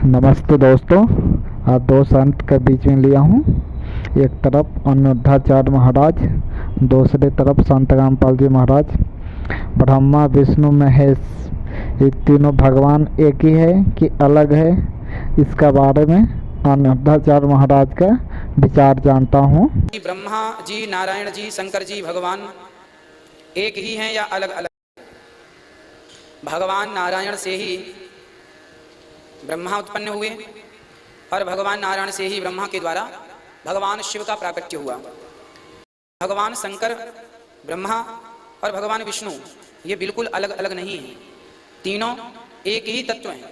नमस्ते दोस्तों। आज दो संत के बीच में लिया हूँ। एक तरफ अनिरुद्धाचार्य महाराज, दूसरी तरफ संत रामपाल जी महाराज। ब्रह्मा विष्णु महेश, ये तीनों भगवान एक ही है कि अलग है, इसका बारे में अनिरुद्धाचार्य महाराज का विचार जानता हूँ। ब्रह्मा जी, नारायण जी, शंकर जी भगवान एक ही हैं या अलग अलग? भगवान नारायण से ही ब्रह्मा उत्पन्न हुए और भगवान नारायण से ही ब्रह्मा के द्वारा भगवान शिव का प्राकट्य हुआ। भगवान शंकर, ब्रह्मा और भगवान विष्णु ये बिल्कुल अलग अलग नहीं हैं, तीनों एक ही तत्व हैं।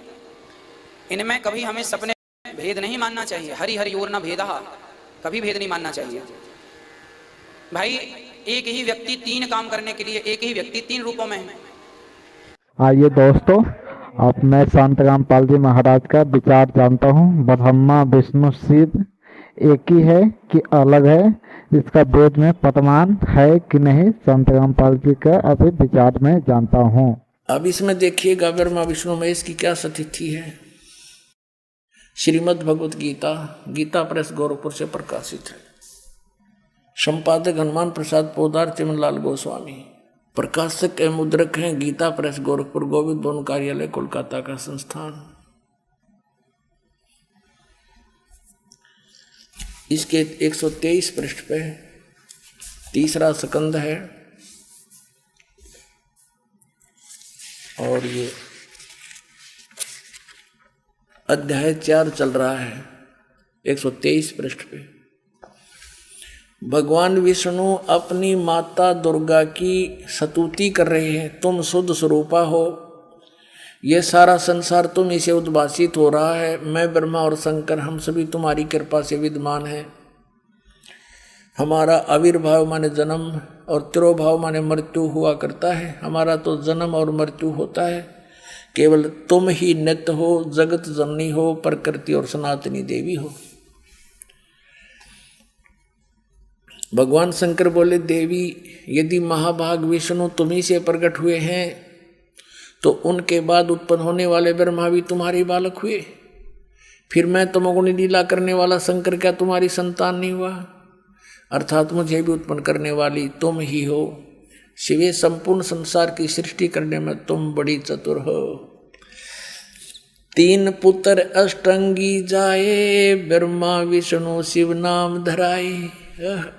इनमें कभी हमें सपने भेद नहीं मानना चाहिए। हरि हरि ओर न भेदः, कभी भेद नहीं मानना चाहिए भाई। एक ही व्यक्ति तीन काम करने के लिए एक ही व्यक्ति तीन रूपों में है। आइए दोस्तों, अब मैं संत रामपाल जी महाराज का विचार जानता हूँ। ब्रह्मा विष्णु शिव एक ही है कि अलग है, इसका वेद में प्रमाण है कि नहीं, संत रामपाल जी का अभी विचार में जानता हूँ। अब इसमें देखिएगा ब्रह्मा विष्णु महेश की क्या स्थिति है। श्रीमद् भगवत गीता, गीता प्रेस गोरखपुर से प्रकाशित है। संपादक हनुमान प्रसाद पोदार, चिमनलाल गोस्वामी। प्रकाशक एवं मुद्रक हैं गीता प्रेस गोरखपुर, गोविंद भवन कार्यालय कोलकाता का संस्थान। इसके 123 पृष्ठ पे तीसरा स्कंद है और ये अध्याय 4 चल रहा है। 123 पृष्ठ पे भगवान विष्णु अपनी माता दुर्गा की स्तुति कर रहे हैं। तुम शुद्ध स्वरूपा हो, यह सारा संसार तुम इसे उद्भासित हो रहा है। मैं ब्रह्मा और शंकर हम सभी तुम्हारी कृपा से विद्यमान हैं। हमारा आविर्भाव माने जन्म और तिरोभाव माने मृत्यु हुआ करता है। हमारा तो जन्म और मृत्यु होता है, केवल तुम ही नित्य हो, जगत जननी हो, प्रकृति और सनातनी देवी हो। भगवान शंकर बोले, देवी यदि महाभाग विष्णु तुम्ही से प्रकट हुए हैं तो उनके बाद उत्पन्न होने वाले ब्रह्मा भी तुम्हारे बालक हुए। फिर मैं तमोगुणी लीला करने वाला शंकर क्या तुम्हारी संतान नहीं हुआ? अर्थात मुझे भी उत्पन्न करने वाली तुम ही हो। शिवे संपूर्ण संसार की सृष्टि करने में तुम बड़ी चतुर हो। तीन पुत्र अष्टंगी जाए, ब्रह्मा विष्णु शिव नाम धराए।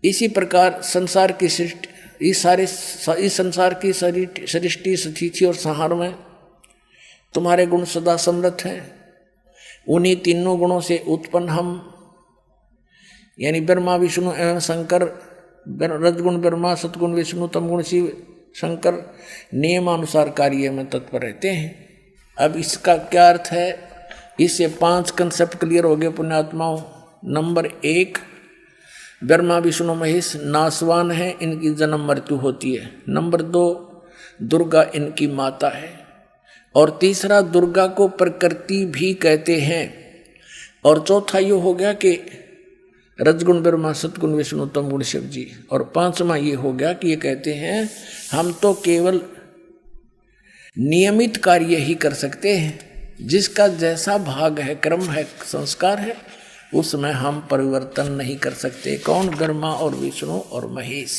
इसी प्रकार संसार की सृष्टि, इस संसार की सृष्टि स्थिति और संहार में तुम्हारे गुण सदा समृद्ध हैं। उन्हीं तीनों गुणों से उत्पन्न हम यानी ब्रह्मा विष्णु एवं शंकर, रजगुण ब्रह्मा, सतगुण विष्णु, तमगुण शिव, शंकर नियमानुसार कार्य में तत्पर रहते हैं। अब इसका क्या अर्थ है? इससे 5 कंसेप्ट क्लियर हो गए पुण्यात्माओं। नंबर 1, ब्रह्मा विष्णु महेश नासवान है, इनकी जन्म मृत्यु होती है। नंबर 2, दुर्गा इनकी माता है। और तीसरा, दुर्गा को प्रकृति भी कहते हैं। और चौथा ये हो गया कि रजगुण ब्रह्मा, सतगुण विष्णु, तमगुण शिव जी। और 5वां ये हो गया कि ये कहते हैं हम तो केवल नियमित कार्य ही कर सकते हैं। जिसका जैसा भाग है, कर्म है, संस्कार है, उसमें हम परिवर्तन नहीं कर सकते। कौन? ब्रह्मा और विष्णु और महेश।